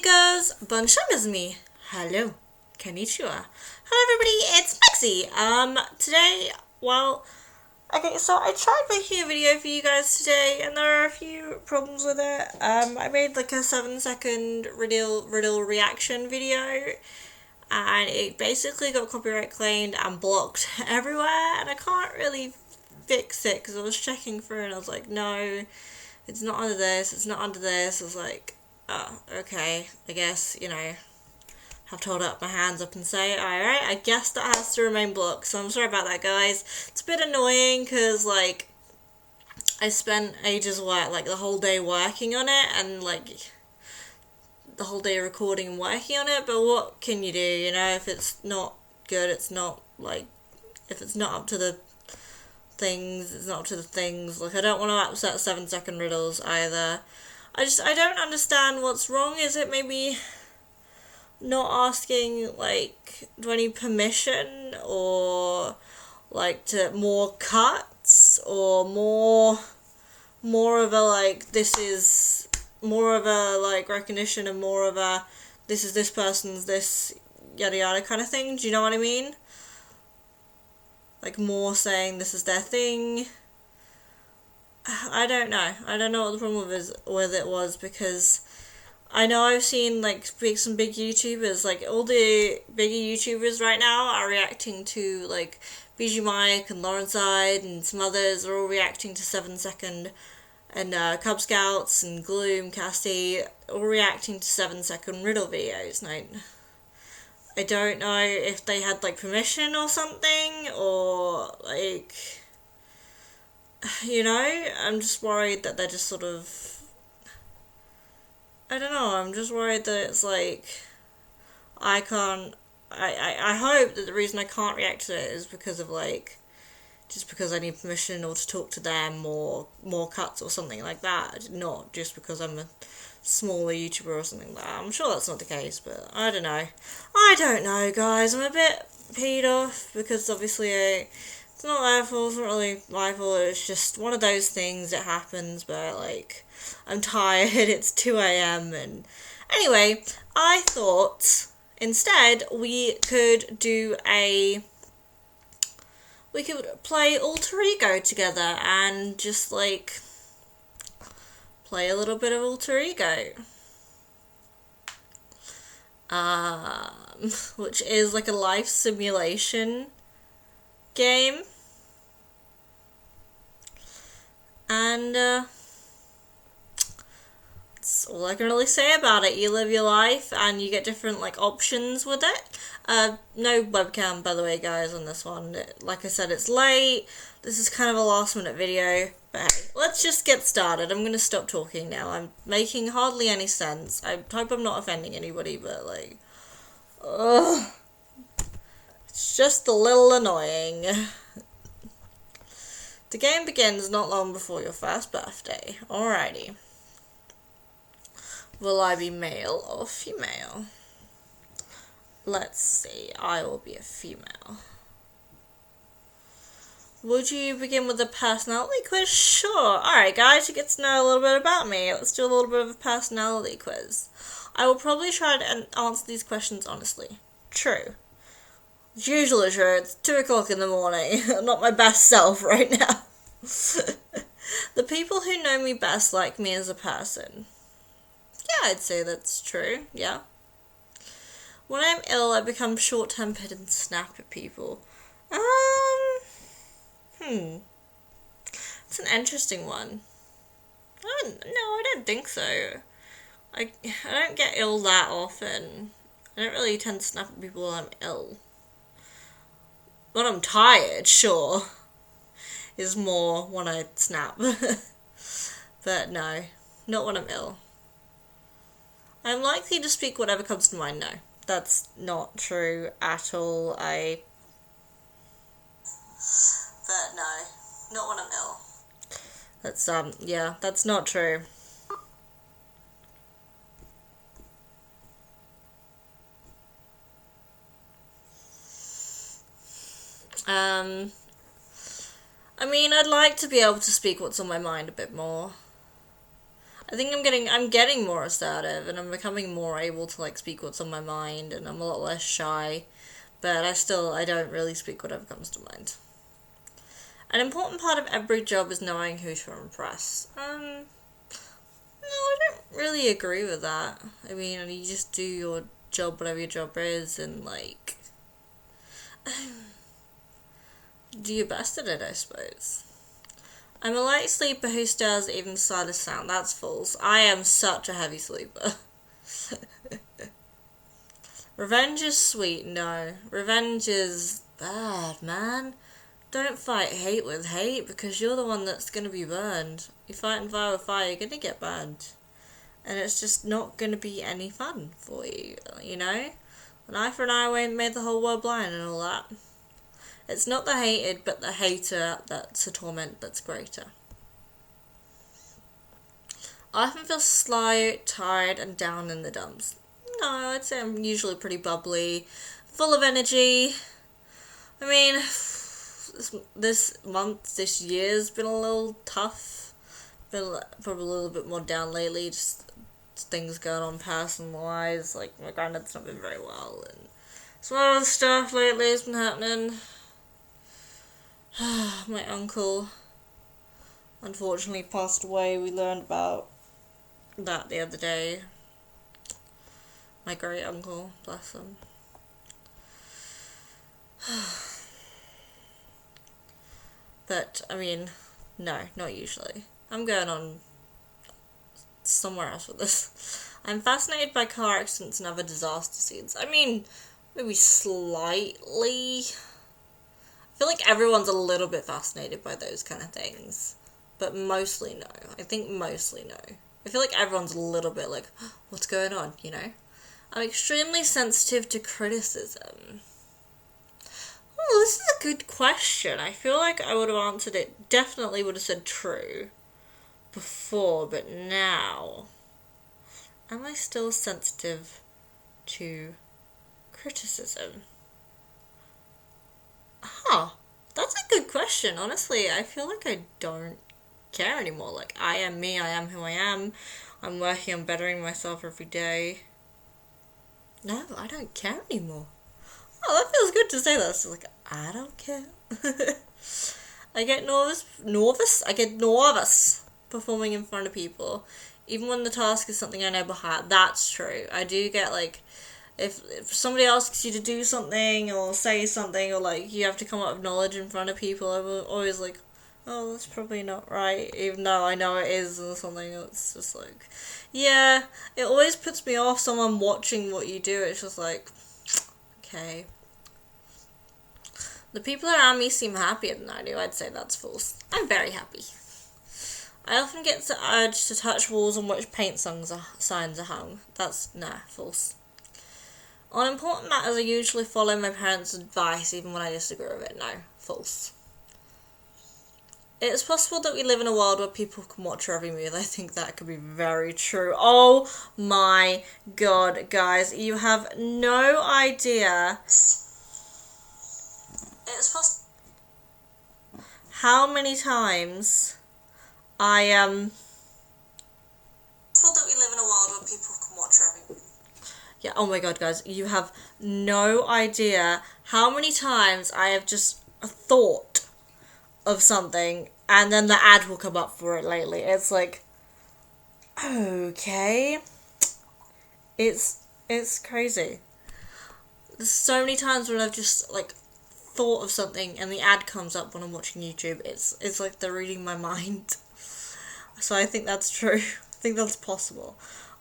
goes, bonjour is me. Hello, konnichiwa. Hello everybody, it's Maxie. Today, okay, so I tried making a video for you guys today, and there are a few problems with it. I made like a 7-second riddle reaction video, and it basically got copyright claimed and blocked everywhere, and I can't really fix it, because I was checking through, and I was like, no, it's not under this, it's not under this. I was like, oh, okay, I guess, have to hold up my hands up and say, alright, I guess that has to remain blocked, so I'm sorry about that, guys. It's a bit annoying, because, I spent ages the whole day working on it, and, the whole day recording and working on it, but what can you do, if it's not good, it's not, if it's not up to the things, it's not up to the things. I don't want to upset 7-second riddles either. I don't understand what's wrong. Is it maybe not asking, do I need permission, or, to more cuts, or more of a, this is more of a, recognition, and more of a, this is this person's this, yada yada kind of thing? Do you know what I mean? More saying this is their thing. I don't know. I don't know what the problem with it was, because I know I've seen, some big YouTubers, all the bigger YouTubers right now are reacting to, BG Mike and Lawrence Side and some others are all reacting to 7-second, and Cub Scouts and Gloom, Cassie, all reacting to 7-second riddle videos. And I don't know if they had, permission or something, or, I'm just worried that they're just sort of, I don't know, I'm just worried that it's, I hope that the reason I can't react to it is because of, just because I need permission or to talk to them, or more cuts or something like that, not just because I'm a smaller YouTuber or something like that. I'm sure that's not the case, but I don't know. I don't know, guys. I'm a bit peed off, because obviously it's not their fault, it's not really my fault, it's just one of those things that happens, but, I'm tired, it's 2 a.m, and anyway, I thought instead we could play Alter Ego together, and just, play a little bit of Alter Ego. Which is, a life simulation game. And, that's all I can really say about it. You live your life, and you get different, options with it. No webcam, by the way, guys, on this one. Like I said, it's late. This is kind of a last-minute video. But hey, let's just get started. I'm gonna stop talking now. I'm making hardly any sense. I hope I'm not offending anybody, but, ugh. It's just a little annoying. The game begins not long before your first birthday. Alrighty. Will I be male or female? Let's see. I will be a female. Would you begin with a personality quiz? Sure. Alright, guys, you get to know a little bit about me. Let's do a little bit of a personality quiz. I will probably try to answer these questions honestly. True. It's usually true. It's 2 o'clock in the morning. I'm not my best self right now. The people who know me best like me as a person. Yeah, I'd say that's true. Yeah. When I'm ill, I become short-tempered and snap at people. It's an interesting one. I don't think so. I don't get ill that often. I don't really tend to snap at people when I'm ill. When I'm tired, sure, is more when I snap. But no, not when I'm ill. I'm likely to speak whatever comes to mind. No, that's not true at all. But no, not when I'm ill. That's, yeah, that's not true. I mean, I'd like to be able to speak what's on my mind a bit more. I think I'm getting more assertive, and I'm becoming more able to like speak what's on my mind, and I'm a lot less shy. But I don't really speak whatever comes to mind. An important part of every job is knowing who to impress. No, I don't really agree with that. I mean, you just do your job, whatever your job is, and like do your best at it, I suppose. I'm a light sleeper who stirs even the slightest sound. That's false. I am such a heavy sleeper. Revenge is sweet. No. Revenge is bad, man. Don't fight hate with hate, because you're the one that's going to be burned. You're fighting fire with fire, you're going to get burned. And it's just not going to be any fun for you, you know? An eye for an eye made the whole world blind and all that. It's not the hated, but the hater that's a torment that's greater. I often feel slow, tired, and down in the dumps. No, I'd say I'm usually pretty bubbly, full of energy. I mean, this year's been a little tough. Been probably a little bit more down lately, just things going on personal-wise. Like, my granddad's not been very well, and some other stuff lately has been happening. My uncle unfortunately passed away. We learned about that the other day. My great uncle, bless him. But, I mean, no, not usually. I'm going on somewhere else with this. I'm fascinated by car accidents and other disaster scenes. I mean, maybe slightly. I feel like everyone's a little bit fascinated by those kind of things. But mostly no. I think mostly no. I feel like everyone's a little bit like, what's going on, you know? I'm extremely sensitive to criticism. Oh, this is a good question. I feel like I would have answered it, definitely would have said true before, but now, am I still sensitive to criticism? That's a good question. Honestly, I feel like I don't care anymore. Like, I am me, I am who I am. I'm working on bettering myself every day. No, I don't care anymore. Oh, that feels good to say that. It's like, I don't care. I get nervous performing in front of people. Even when the task is something I know by heart. That's true. I do get, like, if somebody asks you to do something or say something, or like you have to come up with knowledge in front of people, I'm always like, oh, that's probably not right, even though I know it is or something. It's just like, yeah, it always puts me off someone watching what you do. It's just like, okay. The people around me seem happier than I do. I'd say that's false. I'm very happy. I often get the urge to touch walls on which paint signs are hung. That's, false. On important matters, I usually follow my parents' advice even when I disagree with it. No, false. It's possible that we live in a world where people can watch your every move. I think that could be very true. Oh my god, guys, you have no idea. It's possible how many times I possible that we live in a world where people can watch your every move. Yeah, oh my god, guys, you have no idea how many times I have just thought of something and then the ad will come up for it lately. It's like, okay. It's crazy. There's so many times when I've just, like, thought of something and the ad comes up when I'm watching YouTube. It's like they're reading my mind. So I think that's true. I think that's possible.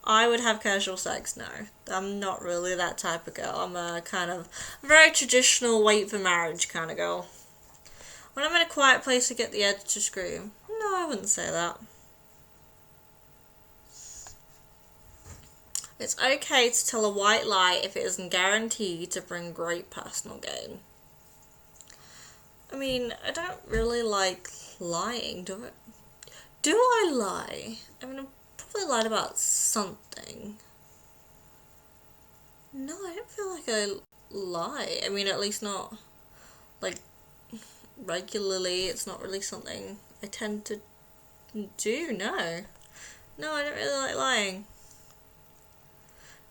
I would have casual sex, no. I'm not really that type of girl. I'm a kind of very traditional wait for marriage kind of girl. When I'm in a quiet place, I get the urge to scream. No, I wouldn't say that. It's okay to tell a white lie if it isn't guaranteed to bring great personal gain. I mean, I don't really like lying, do I? Do I lie? I mean, I probably lied about something. No, I don't feel like I lie. I mean, at least not, like, regularly. It's not really something I tend to do, no. No, I don't really like lying.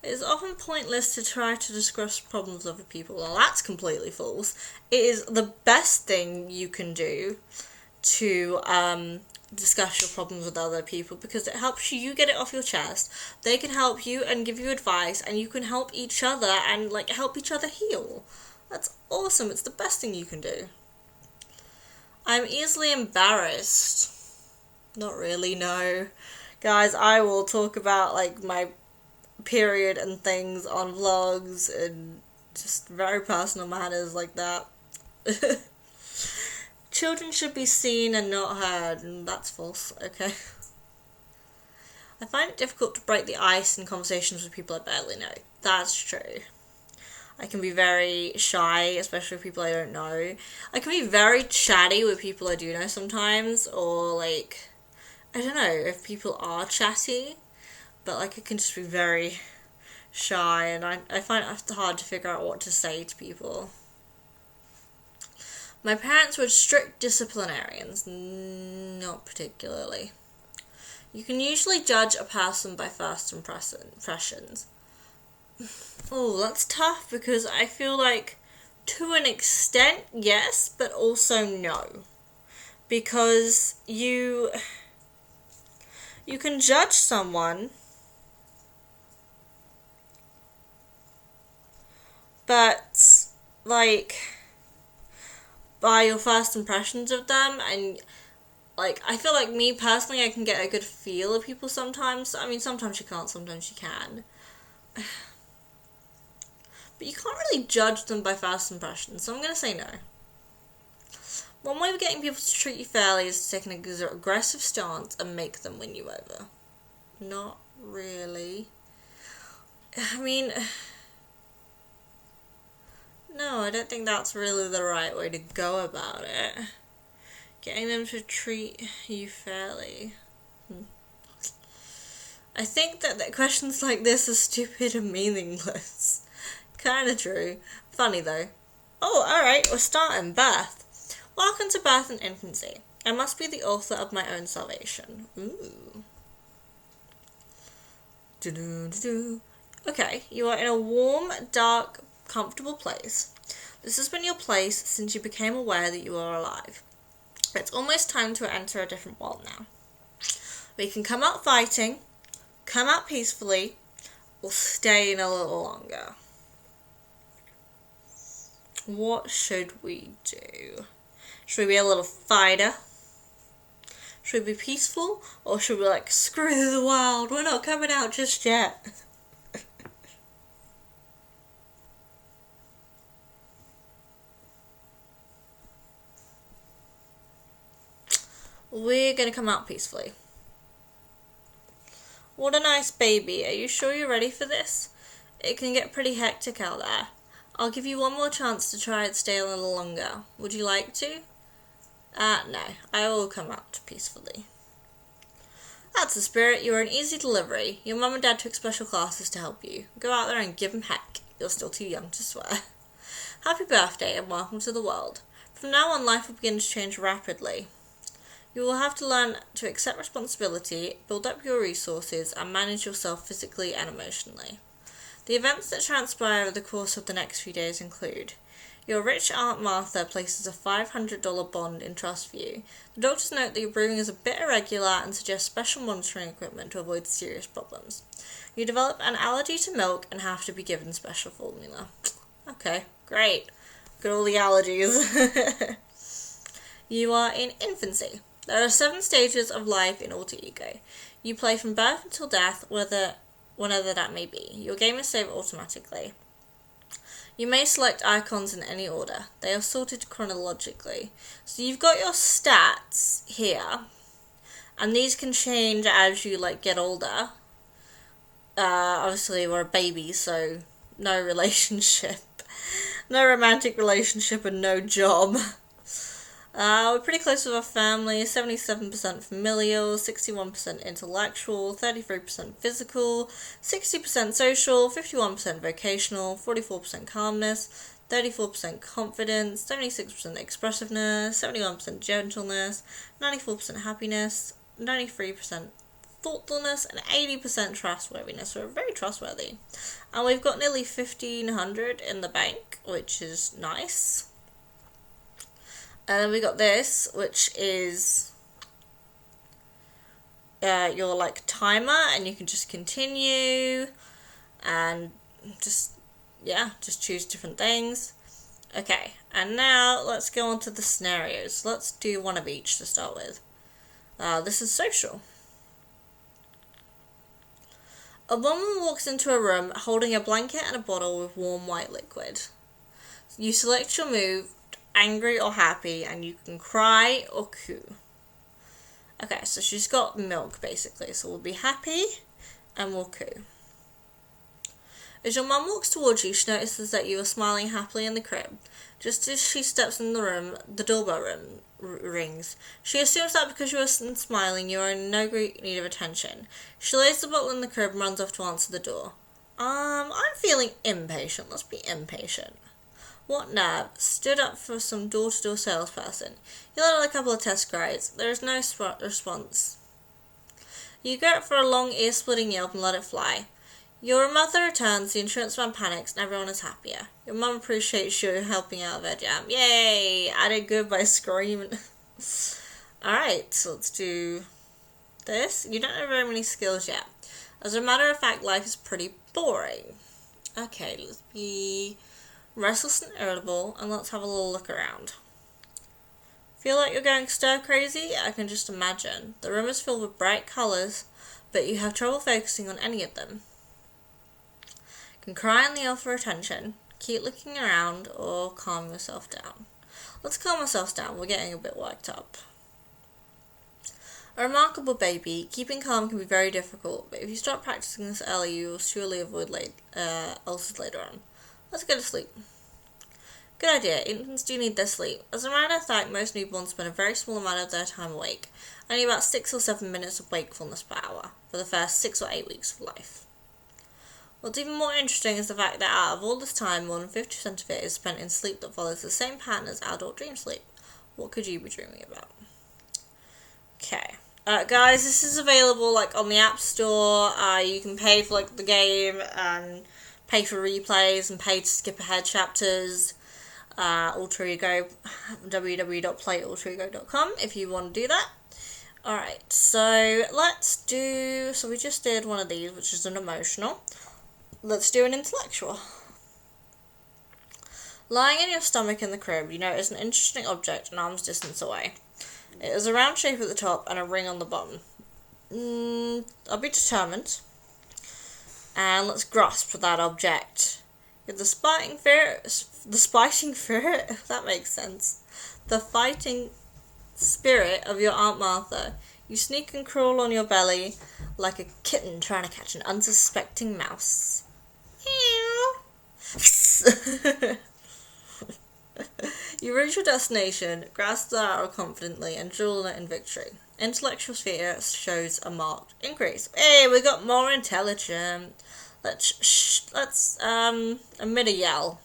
It is often pointless to try to discuss problems with other people. Well, that's completely false. It is the best thing you can do to discuss your problems with other people, because it helps you get it off your chest. They can help you and give you advice, and you can help each other and like help each other heal. That's awesome. It's the best thing you can do. I'm easily embarrassed. Not really, no. Guys, I will talk about like my period and things on vlogs and just very personal matters like that. Children should be seen and not heard, and that's false, okay? I find it difficult to break the ice in conversations with people I barely know. That's true. I can be very shy, especially with people I don't know. I can be very chatty with people I do know sometimes, or like, I don't know if people are chatty, but like I can just be very shy, and I find it hard to figure out what to say to people. My parents were strict disciplinarians. Not particularly. You can usually judge a person by first impressions. Oh, that's tough, because I feel like to an extent, yes, but also no. Because you can judge someone, but like by your first impressions of them, and like I feel like me personally, I can get a good feel of people sometimes. I mean, sometimes you can't, sometimes you can. But you can't really judge them by first impressions, so I'm going to say no. One way of getting people to treat you fairly is to take an aggressive stance and make them win you over. Not really. I mean, no, I don't think that's really the right way to go about it. Getting them to treat you fairly. I think that questions like this are stupid and meaningless. Kinda true. Funny though. Oh, alright, we're starting. Birth. Welcome to birth and infancy. I must be the author of my own salvation. Ooh. Do-do-do-do. Okay, you are in a warm, dark, comfortable place. This has been your place since you became aware that you are alive. It's almost time to enter a different world now. We can come out fighting, come out peacefully, or stay in a little longer. What should we do? Should we be a little fighter? Should we be peaceful? Or should we like, screw the world, we're not coming out just yet? We're gonna come out peacefully. What a nice baby. Are you sure you're ready for this? It can get pretty hectic out there. I'll give you one more chance to try and stay a little longer. Would you like to? No. I will come out peacefully. That's the spirit. You are an easy delivery. Your mum and dad took special classes to help you. Go out there and give them heck. You're still too young to swear. Happy birthday and welcome to the world. From now on, life will begin to change rapidly. You will have to learn to accept responsibility, build up your resources, and manage yourself physically and emotionally. The events that transpire over the course of the next few days include: your rich Aunt Martha places a $500 bond in trust for you. The doctors note that your breathing is a bit irregular and suggest special monitoring equipment to avoid serious problems. You develop an allergy to milk and have to be given special formula. Okay, great. Got all the allergies. You are in infancy. There are 7 stages of life in Alter Ego. You play from birth until death, whenever that may be. Your game is saved automatically. You may select icons in any order. They are sorted chronologically. So you've got your stats here, and these can change as you get older. Obviously we're a baby, so no relationship, no romantic relationship, and no job. We're pretty close with our family, 77% familial, 61% intellectual, 33% physical, 60% social, 51% vocational, 44% calmness, 34% confidence, 76% expressiveness, 71% gentleness, 94% happiness, 93% thoughtfulness, and 80% trustworthiness. So we're very trustworthy. And we've got nearly 1,500 in the bank, which is nice. And then we got this, which is your like timer, and you can just continue and just choose different things. Okay, and now let's go on to the scenarios. Let's do one of each to start with. This is social. A woman walks into a room holding a blanket and a bottle with warm white liquid. You select your mood, angry or happy, and you can cry or coo. Okay, so she's got milk basically, so we'll be happy and we'll coo. As your mum walks towards you, she notices that you are smiling happily in the crib. Just as she steps in the room, the doorbell rings. She assumes that because you are smiling, you are in no great need of attention. She lays the bottle in the crib and runs off to answer the door. I'm feeling impatient. Let's be impatient. What nerve? Stood up for some door-to-door salesperson. You let out a couple of test cries. There is no response. You go up for a long ear-splitting yelp and let it fly. Your mother returns, the insurance man panics, and everyone is happier. Your mum appreciates you helping out with her jam. Yay! I did good by screaming. Alright, so let's do this. You don't have very many skills yet. As a matter of fact, life is pretty boring. Okay, let's be restless and irritable, and let's have a little look around. Feel like you're going stir crazy? I can just imagine. The room is filled with bright colours, but you have trouble focusing on any of them. You can cry and yell for attention, keep looking around, or calm yourself down. Let's calm ourselves down, we're getting a bit worked up. A remarkable baby. Keeping calm can be very difficult, but if you start practicing this early, you will surely avoid ulcers later on. Let's go to sleep. Good idea. Infants do need their sleep. As a matter of fact, most newborns spend a very small amount of their time awake, only about 6 or 7 minutes of wakefulness per hour, for the first 6 or 8 weeks of life. What's even more interesting is the fact that out of all this time, more than 50% of it is spent in sleep that follows the same pattern as adult dream sleep. What could you be dreaming about? Okay. Guys, this is available on the App Store. You can pay for the game and pay for replays and pay to skip ahead chapters. Alter Ego, www.playalterego.com if you want to do that. Alright, so we just did one of these, which is an emotional. Let's do an intellectual. Lying in your stomach in the crib, you notice an interesting object an arm's distance away. It is a round shape at the top and a ring on the bottom. I'll be determined. And let's grasp that object. With the fighting spirit, if that makes sense. The fighting spirit of your Aunt Martha. You sneak and crawl on your belly like a kitten trying to catch an unsuspecting mouse. You reach your destination, grasp the arrow confidently, and drill it in victory. Intellectual sphere shows a marked increase. Hey, we got more intelligent. Let's emit a yell.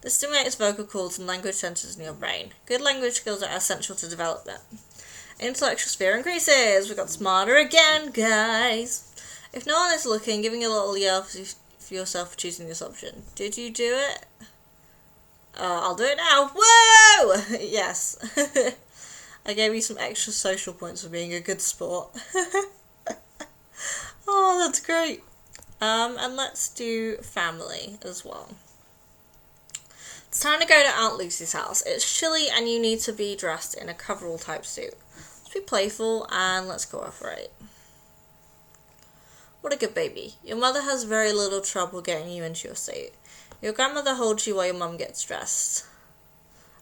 This stimulates vocal cords and language centers in your brain. Good language skills are essential to development. Intellectual sphere increases. We got smarter again, guys. If no one is looking, giving a little yell for yourself for choosing this option. Did you do it? I'll do it now. Whoa! Yes. I gave you some extra social points for being a good sport. Oh, that's great. And let's do family as well. It's time to go to Aunt Lucy's house. It's chilly and you need to be dressed in a coverall type suit. Let's be playful and let's cooperate. What a good baby. Your mother has very little trouble getting you into your suit. Your grandmother holds you while your mum gets dressed.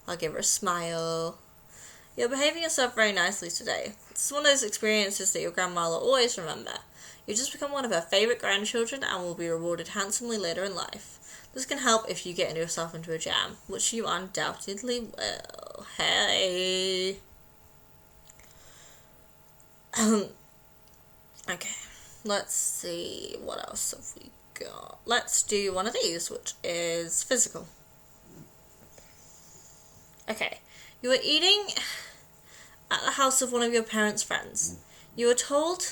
I'll give her a smile. You're behaving yourself very nicely today. This is one of those experiences that your grandma will always remember. You just become one of her favourite grandchildren and will be rewarded handsomely later in life. This can help if you get yourself into a jam, which you undoubtedly will. Hey. Okay, let's see, what else have we got? Let's do one of these, which is physical. Okay, you are eating at the house of one of your parents' friends. You are told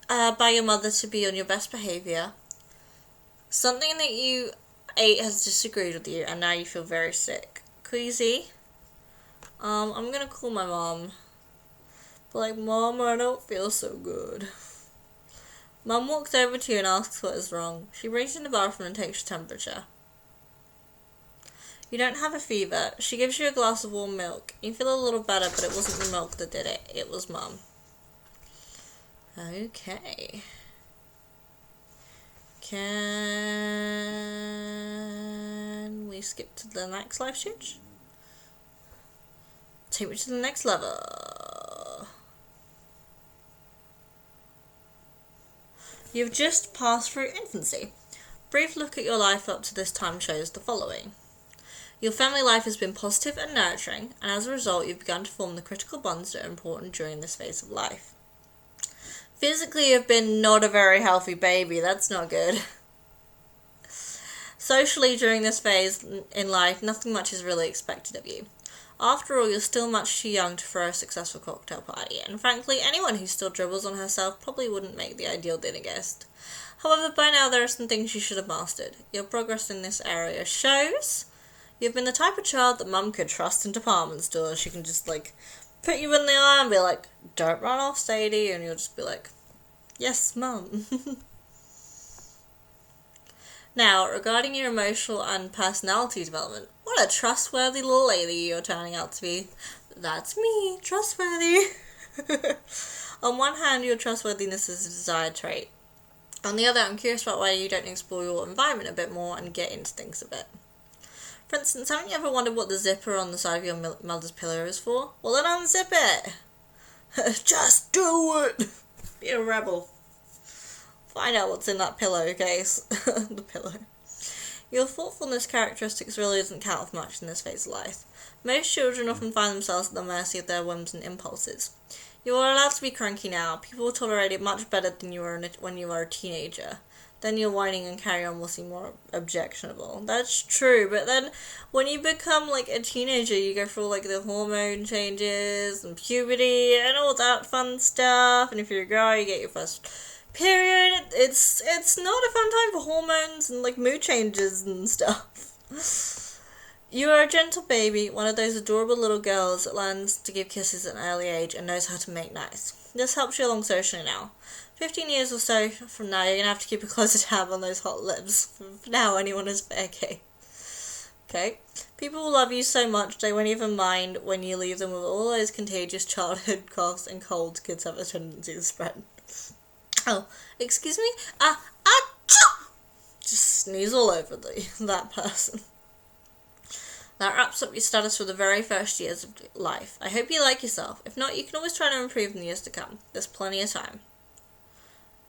by your mother to be on your best behaviour. Something that you ate has disagreed with you and now you feel very sick. Queasy. I'm gonna call my mom. But like, Mom, I don't feel so good. Mum walks over to you and asks what is wrong. She brings you in the bathroom and takes your temperature. You don't have a fever. She gives you a glass of warm milk. You feel a little better, but it wasn't the milk that did it. It was Mum. Okay. Can we skip to the next life stage? Take me to the next level. You've just passed through infancy. Brief look at your life up to this time shows the following. Your family life has been positive and nurturing, and as a result you've begun to form the critical bonds that are important during this phase of life. Physically you've been not a very healthy baby, that's not good. Socially during this phase in life, nothing much is really expected of you. After all, you're still much too young to throw a successful cocktail party, and frankly, anyone who still dribbles on herself probably wouldn't make the ideal dinner guest. However, by now there are some things you should have mastered. Your progress in this area shows. You've been the type of child that Mum could trust in department stores. She can just, like, put you in the eye and be like, don't run off, Sadie, and you'll just be like, yes, Mum. Now, regarding your emotional and personality development, what a trustworthy little lady you're turning out to be. That's me, trustworthy. On one hand, your trustworthiness is a desired trait. On the other, I'm curious about why you don't explore your environment a bit more and get into things a bit. For instance, haven't you ever wondered what the zipper on the side of your mother's pillow is for? Well, then unzip it. Just do it. Be a rebel. Find out what's in that pillowcase. The pillow. Your thoughtfulness characteristics really doesn't count with much in this phase of life. Most children often find themselves at the mercy of their whims and impulses. You are allowed to be cranky now. People will tolerate it much better than you were when you were a teenager. Then your whining and carry on will seem more objectionable. That's true, but then when you become like a teenager, you go through like the hormone changes and puberty and all that fun stuff. And if you're a girl, you get your first period. It's not a fun time for hormones and like mood changes and stuff. You are a gentle baby, one of those adorable little girls that learns to give kisses at an early age and knows how to make nice. This helps you along socially now. 15 years or so from now, you're going to have to keep a closer tab on those hot lips. For now, anyone is fair game. Okay? People will love you so much they won't even mind when you leave them with all those contagious childhood coughs and colds kids have a tendency to spread. Oh, excuse me? Just sneeze all over that person. That wraps up your status for the very first years of life. I hope you like yourself. If not, you can always try to improve in the years to come. There's plenty of time.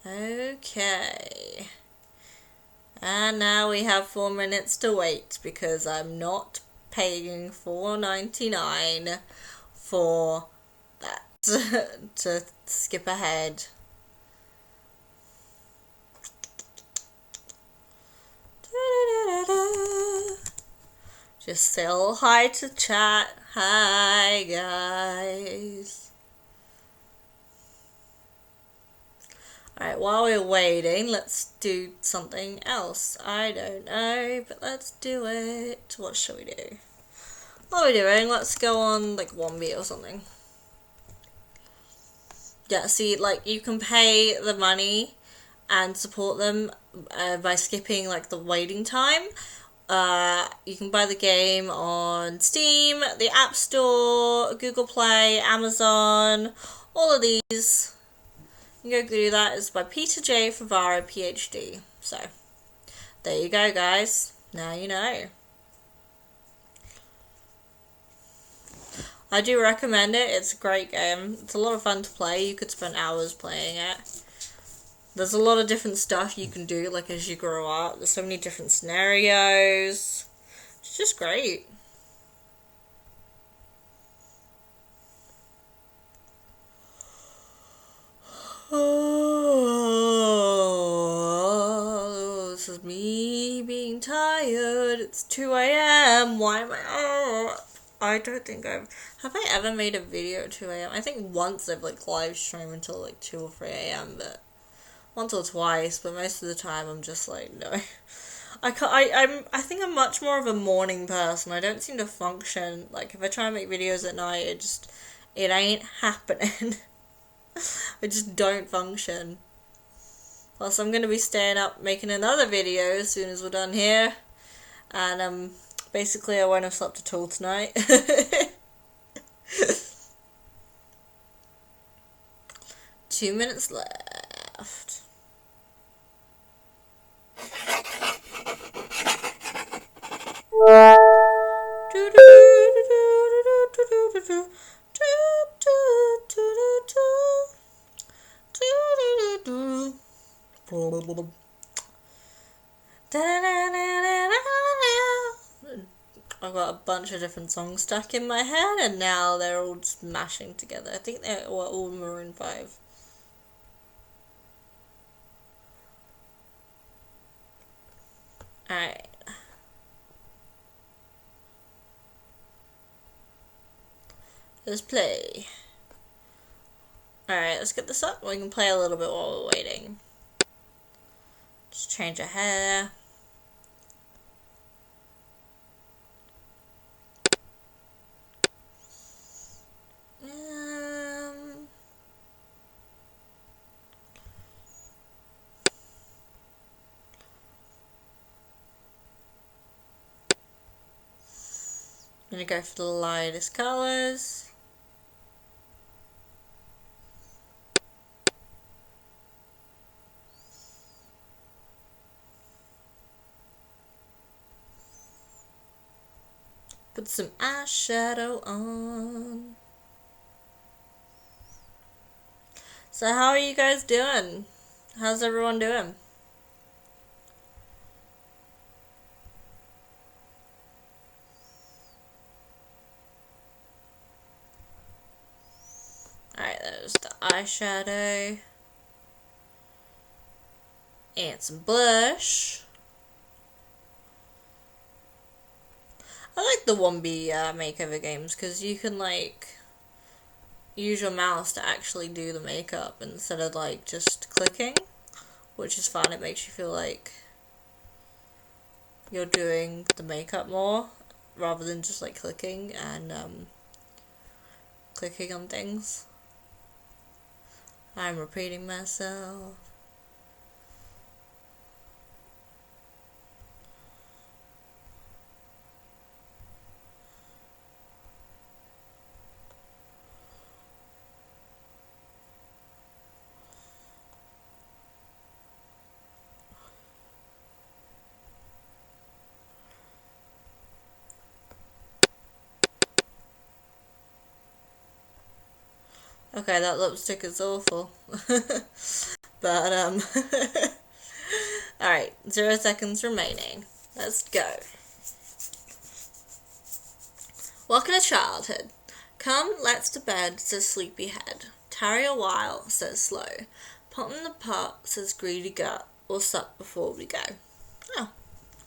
Okay. And now we have 4 minutes to wait because I'm not paying $4.99 for that to skip ahead. Just say a little hi to chat. Hi, guys. Alright, while we're waiting, let's do something else. I don't know, but let's do it. What shall we do? What are we doing? Let's go on, like, 1B or something. Yeah, see, like, you can pay the money and support them by skipping, like, the waiting time. You can buy the game on Steam, the App Store, Google Play, Amazon, all of these. You can go do that. It's by Peter J. Favaro, PhD. So, there you go, guys. Now you know. I do recommend it. It's a great game. It's a lot of fun to play. You could spend hours playing it. There's a lot of different stuff you can do, like, as you grow up. There's so many different scenarios. It's just great. Oh, this is me being tired. It's 2 a.m. Why am I up? I don't think have I ever made a video at 2 a.m.? I think once I've, like, live streamed until, like, 2 or 3 a.m., but once or twice, but most of the time I'm just like, no. I think I'm much more of a morning person. I don't seem to function, like, if I try and make videos at night, it ain't happening. I just don't function. Plus, I'm gonna be staying up making another video as soon as we're done here. And, basically I won't have slept at all tonight. 2 minutes left. I've got a bunch of different songs stuck in my head, and now they're all just mashing together. I think they were all Maroon 5. Alright. Let's play. Alright, let's get this up. We can play a little bit while we're waiting. Just change our hair. I'm gonna go for the lightest colours. Put some eyeshadow on. So how are you guys doing? How's everyone doing? Alright, there's the eyeshadow. And some blush. I like the 1B makeover games because you can like use your mouse to actually do the makeup instead of like just clicking, which is fun. It makes you feel like you're doing the makeup more rather than just like clicking and clicking on things. I'm repeating myself. Okay, that lipstick is awful. But, alright, 0 seconds remaining. Let's go. Welcome to childhood. Come, let's to bed, says sleepyhead. Tarry a while, says slow. Pot in the pot, says greedy gut. We'll sup before we go. Oh,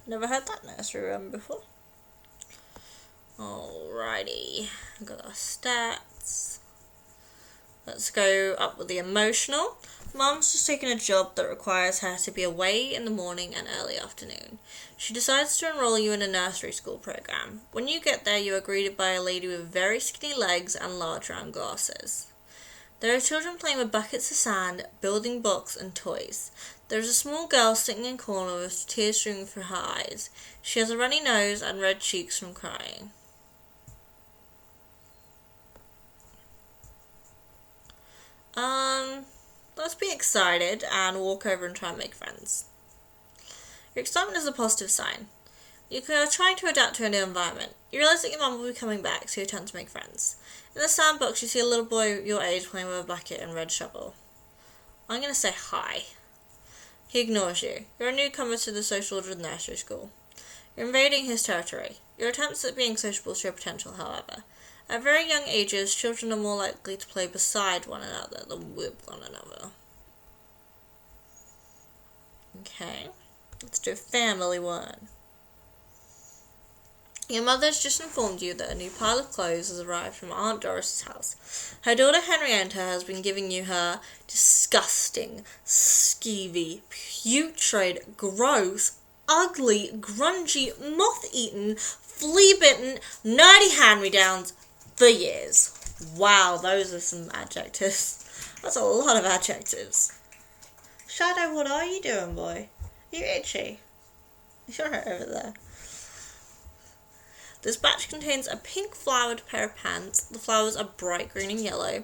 never heard that nursery rhyme before. Alrighty, I've got our stats. Let's go up with the emotional. Mom's just taken a job that requires her to be away in the morning and early afternoon. She decides to enroll you in a nursery school program. When you get there, you are greeted by a lady with very skinny legs and large round glasses. There are children playing with buckets of sand, building blocks and toys. There is a small girl sitting in a corner with tears streaming from her eyes. She has a runny nose and red cheeks from crying. Let's be excited and walk over and try and make friends. Your excitement is a positive sign. You are trying to adapt to a new environment. You realize that your mum will be coming back, so you attempt to make friends. In the sandbox, you see a little boy your age playing with a bucket and red shovel. I'm going to say hi. He ignores you. You're a newcomer to the social order of the nursery school. You're invading his territory. Your attempts at being sociable show potential, however. At very young ages, children are more likely to play beside one another than with one another. Okay, let's do family one. Your mother's just informed you that a new pile of clothes has arrived from Aunt Doris's house. Her daughter Henrietta has been giving you her disgusting, skeevy, putrid, gross, ugly, grungy, moth-eaten, flea-bitten, nerdy hand-me-downs for years. Wow, those are some adjectives. That's a lot of adjectives. Shadow, what are you doing, boy? Are you itchy? You're right over there. This batch contains a pink flowered pair of pants, the flowers are bright green and yellow,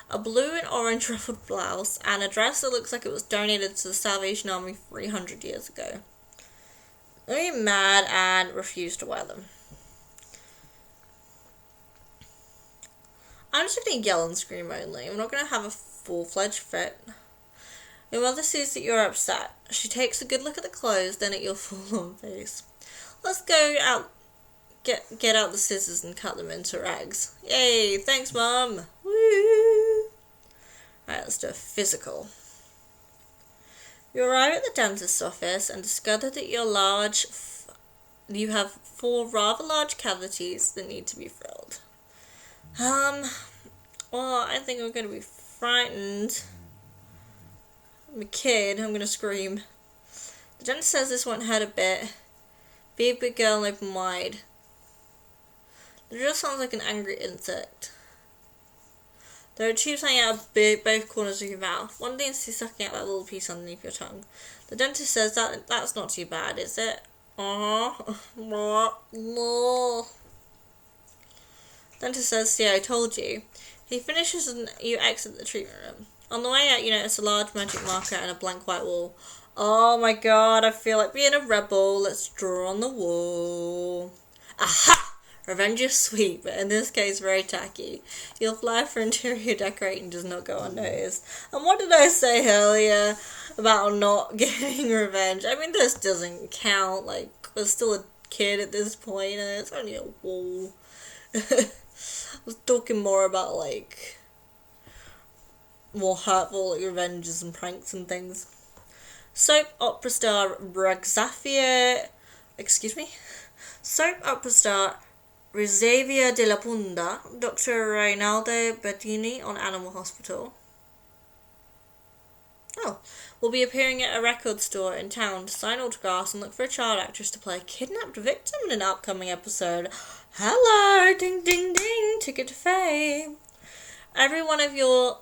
a blue and orange ruffled blouse, and a dress that looks like it was donated to the Salvation Army 300 years ago. I'm mad and refuse to wear them. I'm just going to yell and scream only. I'm not going to have a full-fledged fit. Your mother sees that you're upset. She takes a good look at the clothes, then at your full-on face. Let's go out. Get out the scissors and cut them into rags. Yay, thanks, Mum. Woo! Alright, let's do a physical. You arrive at the dentist's office and discover that you have 4 rather large cavities that need to be filled. Well, I think I'm going to be frightened. I'm a kid, I'm going to scream. The dentist says this won't hurt a bit. Be a big girl and open wide. It just sounds like an angry insect. There are tubes hanging out of both corners of your mouth. One thing is sucking out that little piece underneath your tongue. The dentist says that's not too bad, is it? Dentist says, see, I told you. He finishes and you exit the treatment room. On the way out, you notice a large magic marker and a blank white wall. Oh my god, I feel like being a rebel. Let's draw on the wall. Aha! Revenge is sweet, but in this case very tacky. Your flag for interior decorating does not go unnoticed. And what did I say earlier about not getting revenge? I mean, this doesn't count. Like, we're still a kid at this point, and it's only a wall. I was talking more about, like, more hurtful like, revenges and pranks and things. Soap opera star Soap opera star Xavier de la Punda, Dr. Reynaldo Bettini on Animal Hospital. Will be appearing at a record store in town to sign autographs and look for a child actress to play a kidnapped victim in an upcoming episode. Hello! Ding, ding, ding! Ticket to fame! Every one of your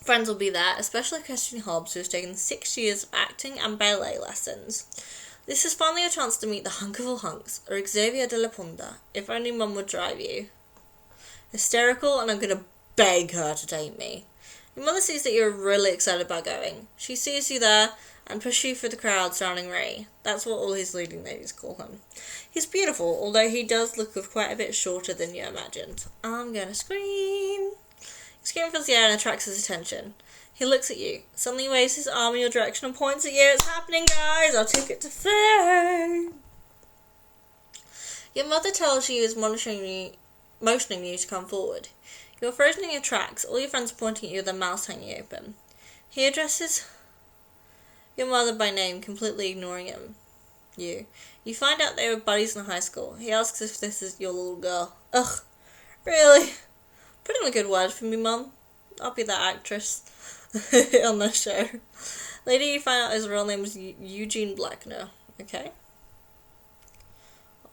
friends will be there, especially Christian Hobbs, who has taken 6 years of acting and ballet lessons. This is finally a chance to meet the hunk of all hunks, or Xavier de la Punda. If only Mum would drive you. Hysterical, and I'm going to beg her to take me. Your mother sees that you're really excited about going. She sees you there and pushes you through the crowd surrounding Ray. That's what all his leading ladies call him. He's beautiful, although he does look quite a bit shorter than you imagined. I'm going to scream. His scream fills the air and attracts his attention. He looks at you, suddenly waves his arm in your direction and points at you. It's happening, guys! Our ticket to fame! Your mother tells you is motioning you to come forward. You're frozen in your tracks. All your friends are pointing at you with their mouths hanging open. He addresses your mother by name, completely ignoring you. You find out they were buddies in high school. He asks if this is your little girl. Ugh, really? Put in a good word for me, Mum. I'll be that actress on the show. Later you find out his real name was Eugene Blackner. Okay.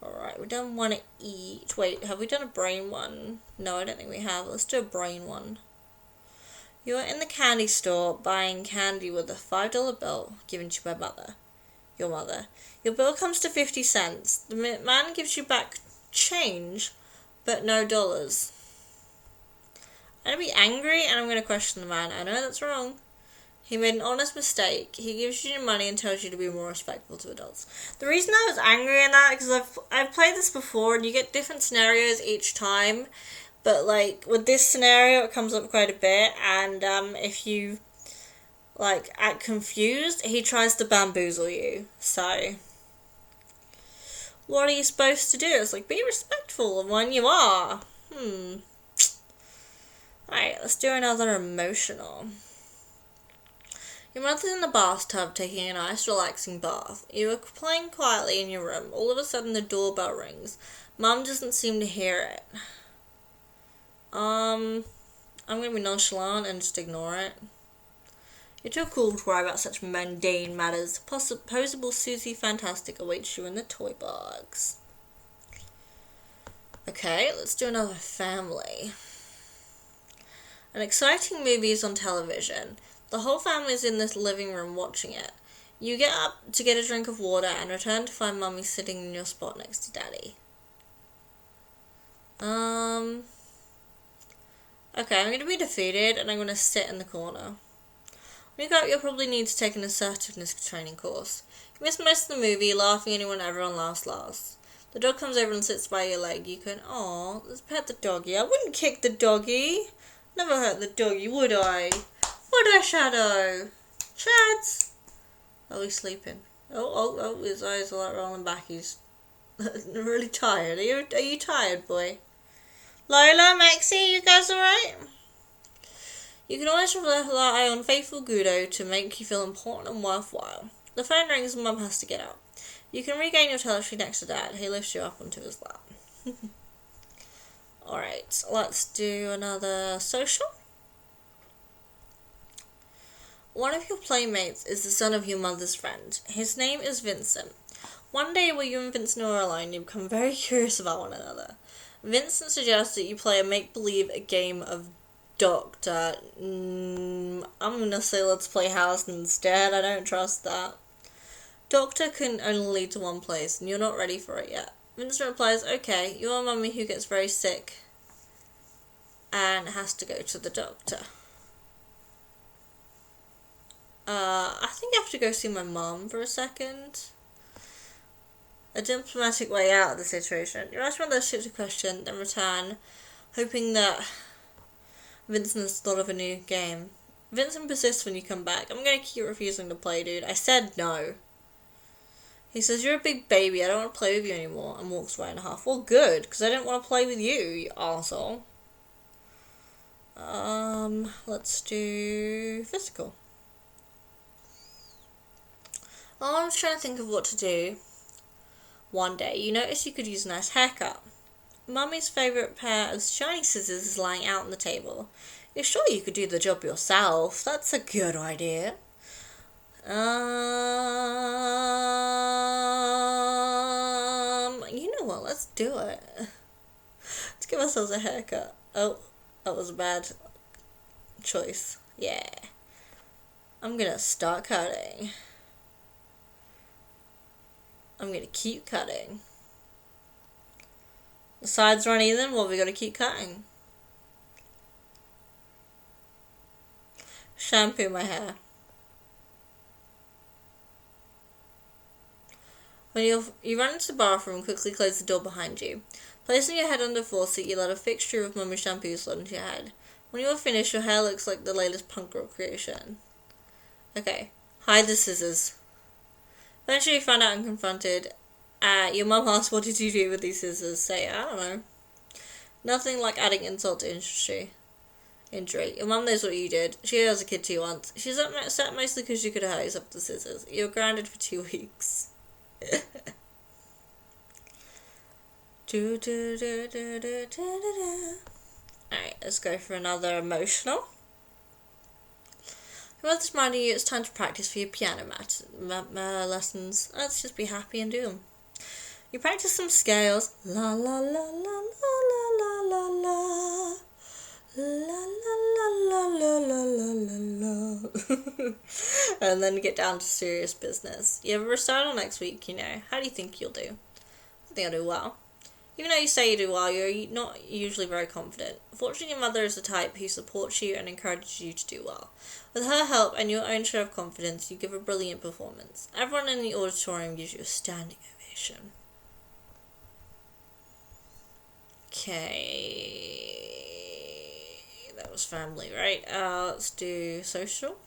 Alright, we've done one each. Wait, have we done a brain one? No, I don't think we have. Let's do a brain one. You are in the candy store buying candy with a $5 bill given to you by your mother. Your bill comes to 50 cents. The man gives you back change, but no dollars. I'm going to be angry and I'm going to question the man. I know that's wrong. He made an honest mistake. He gives you your money and tells you to be more respectful to adults. The reason I was angry in that is because I've played this before and you get different scenarios each time. But, like, with this scenario, it comes up quite a bit. And if you, like, act confused, he tries to bamboozle you. So, what are you supposed to do? It's like, be respectful of when you are. Alright, let's do another emotional. Your mother's in the bathtub taking a nice relaxing bath. You are playing quietly in your room. All of a sudden the doorbell rings. Mum doesn't seem to hear it. I'm going to be nonchalant and just ignore it. You're too cool to worry about such mundane matters. Posable Susie Fantastic awaits you in the toy box. Okay, let's do another family. An exciting movie is on television. The whole family is in this living room watching it. You get up to get a drink of water and return to find Mummy sitting in your spot next to Daddy. Okay, I'm going to be defeated and I'm going to sit in the corner. When you go up, you'll probably need to take an assertiveness training course. You miss most of the movie, laughing when everyone laughs last. The dog comes over and sits by your leg. You can, let's pet the doggy. I wouldn't kick the doggy. Never hurt the doggy, would I? Would I, Shadow? Shads! Oh, he's sleeping. Oh, his eyes are like rolling back. He's really tired. Are you tired, boy? Lola, Maxie, you guys alright? You can always rely on faithful Guido to make you feel important and worthwhile. The phone rings and Mum has to get up. You can regain your territory next to Dad. He lifts you up onto his lap. Alright, let's do another social. One of your playmates is the son of your mother's friend. His name is Vincent. One day while you and Vincent are alone, you become very curious about one another. Vincent suggests that you play a make-believe game of Doctor. I'm gonna say let's play house instead. I don't trust that. Doctor can only lead to one place, and you're not ready for it yet. Vincent replies, okay, you're a mummy who gets very sick and has to go to the doctor. I think I have to go see my mum for a second. A diplomatic way out of the situation. You ask another shifty question, then return, hoping that Vincent has thought of a new game. Vincent persists when you come back. I'm gonna keep refusing to play, dude. I said no. He says, you're a big baby, I don't want to play with you anymore, and walks away in a half. Well, good, because I didn't want to play with you, you arsehole. Let's do physical. I was trying to think of what to do. One day, you notice you could use a nice haircut. Mummy's favourite pair of shiny scissors is lying out on the table. You're sure you could do the job yourself? That's a good idea. You know what? Let's do it. Let's give ourselves a haircut. Oh, that was a bad choice. Yeah. I'm gonna start cutting. I'm gonna keep cutting. The sides are uneven, well, we gotta keep cutting. Shampoo my hair. When you run into the bathroom, quickly close the door behind you. Placing your head under the faucet, you let a fixture of Mummy's shampoo slide into your head. When you are finished, your hair looks like the latest punk rock creation. Okay, hide the scissors. Eventually you find out and confronted. Your mum asks, what did you do with these scissors? Say, I don't know. Nothing like adding insult to injury. Your mum knows what you did. She was a kid too once. She's upset mostly because you could have hurt yourself with the scissors. You're grounded for 2 weeks. Alright, let's go for another emotional. Your mother's reminding you it's time to practice for your piano lessons. Let's just be happy and do them. You practice some scales. La la la la la la la la. La la la la la la la la. And then get down to serious business. You have a recital next week, you know. How do you think you'll do? I think I'll do well. Even though you say you do well, you're not usually very confident. Fortunately, your mother is the type who supports you and encourages you to do well. With her help and your own share of confidence, you give a brilliant performance. Everyone in the auditorium gives you a standing ovation. Okay, that was family, right? Let's do social.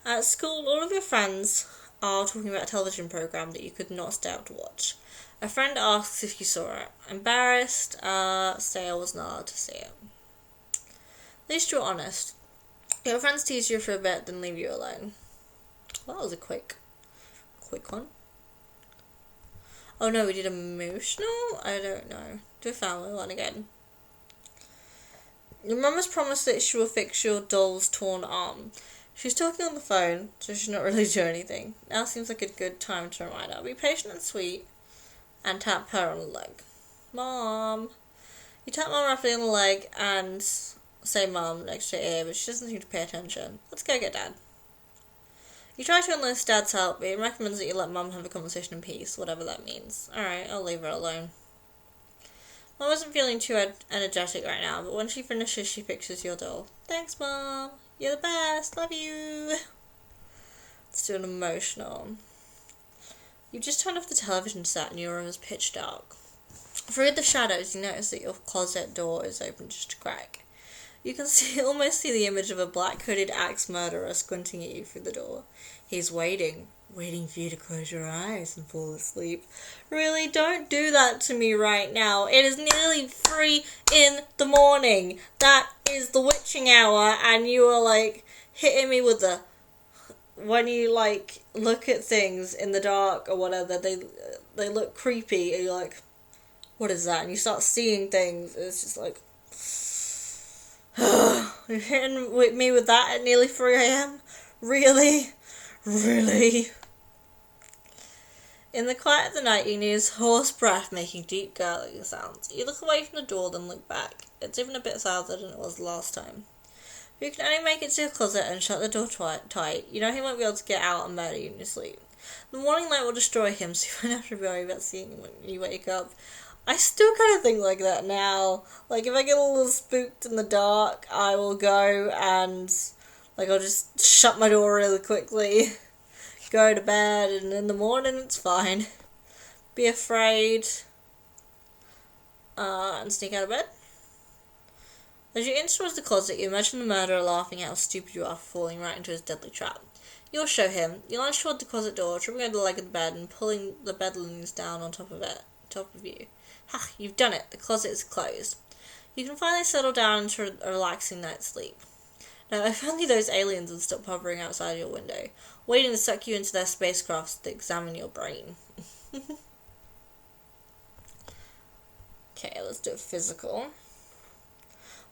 At school, all of your friends are talking about a television program that you could not stay out to watch. A friend asks if you saw it. Embarrassed, say I was not allowed to see it. At least you're honest. Your friends tease you for a bit, then leave you alone. Well, that was a quick one. Oh no, we did emotional? I don't know. Do a family one again. Your mum has promised that she will fix your doll's torn arm. She's talking on the phone, so she's not really doing anything. Now seems like a good time to remind her. Be patient and sweet, and tap her on the leg. Mom. You tap Mum roughly on the leg and say Mum next to her ear, but she doesn't seem to pay attention. Let's go get Dad. You try to enlist Dad's help, but he recommends that you let Mum have a conversation in peace, whatever that means. Alright, I'll leave her alone. Mum isn't feeling too energetic right now, but when she finishes, she fixes your doll. Thanks, Mum. You're the best. Love you. Let's do an emotional. You just turned off the television set and your room is pitch dark. Through the shadows, you notice that your closet door is open just a crack. You can almost see the image of a black hooded axe murderer squinting at you through the door. He's waiting for you to close your eyes and fall asleep. Really, don't do that to me right now. It is nearly 3 a.m. That is the witching hour, and you are like hitting me with the... When you like look at things in the dark or whatever, they look creepy, and you're like, what is that? And you start seeing things. It's just like... You're hitting me with that at nearly 3 a.m? Really? In the quiet of the night, you hear his hoarse breath making deep gurgling sounds. You look away from the door, then look back. It's even a bit louder than it was last time. If you can only make it to your closet and shut the door tight, you know he won't be able to get out and murder you in your sleep. The morning light will destroy him, so you won't have to worry about seeing him when you wake up. I still kind of think like that now. Like, if I get a little spooked in the dark, I will go and, like, I'll just shut my door really quickly, go to bed, and in the morning it's fine. Be afraid, and sneak out of bed. As you inch towards the closet, you imagine the murderer laughing at how stupid you are for falling right into his deadly trap. You'll show him. You lunge toward the closet door, tripping over the leg of the bed and pulling the bed linens down on top of you. Ha! You've done it. The closet is closed. You can finally settle down into a relaxing night's sleep. Now, if only those aliens would stop hovering outside your window, waiting to suck you into their spacecrafts to examine your brain. Okay, let's do a physical.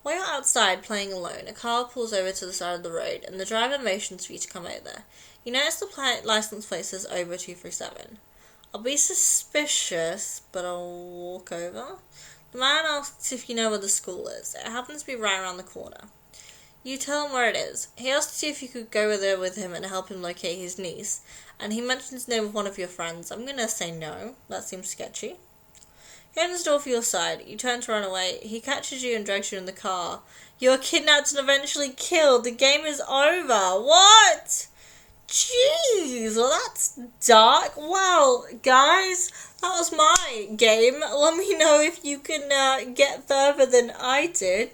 While you're outside playing alone, a car pulls over to the side of the road, and the driver motions for you to come over. You notice the license plate says over 237. I'll be suspicious, but I'll walk over. The man asks if you know where the school is. It happens to be right around the corner. You tell him where it is. He asks you if you could go there with him and help him locate his niece, and he mentions the name of one of your friends. I'm gonna say no. That seems sketchy. He opens the door for your side. You turn to run away. He catches you and drags you in the car. You are kidnapped and eventually killed. The game is over. What? Jeez, well that's dark. Well, guys, that was my game. Let me know if you can get further than I did.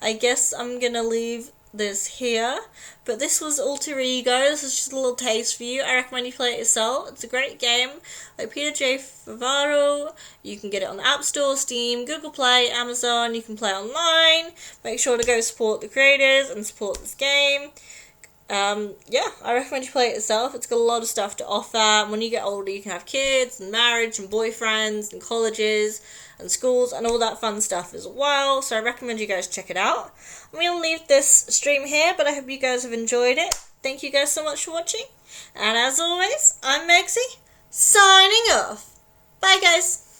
I guess I'm gonna leave this here. But this was Alter Ego. This is just a little taste for you. I recommend you play it yourself. It's a great game. Like Peter J. Favaro. You can get it on the App Store, Steam, Google Play, Amazon. You can play online. Make sure to go support the creators and support this game. Yeah, I recommend you play it yourself. It's got a lot of stuff to offer. When you get older, you can have kids and marriage and boyfriends and colleges and schools and all that fun stuff as well. So I recommend you guys check it out. I'm going to leave this stream here, but I hope you guys have enjoyed it. Thank you guys so much for watching. And as always, I'm Megzy, signing off. Bye, guys.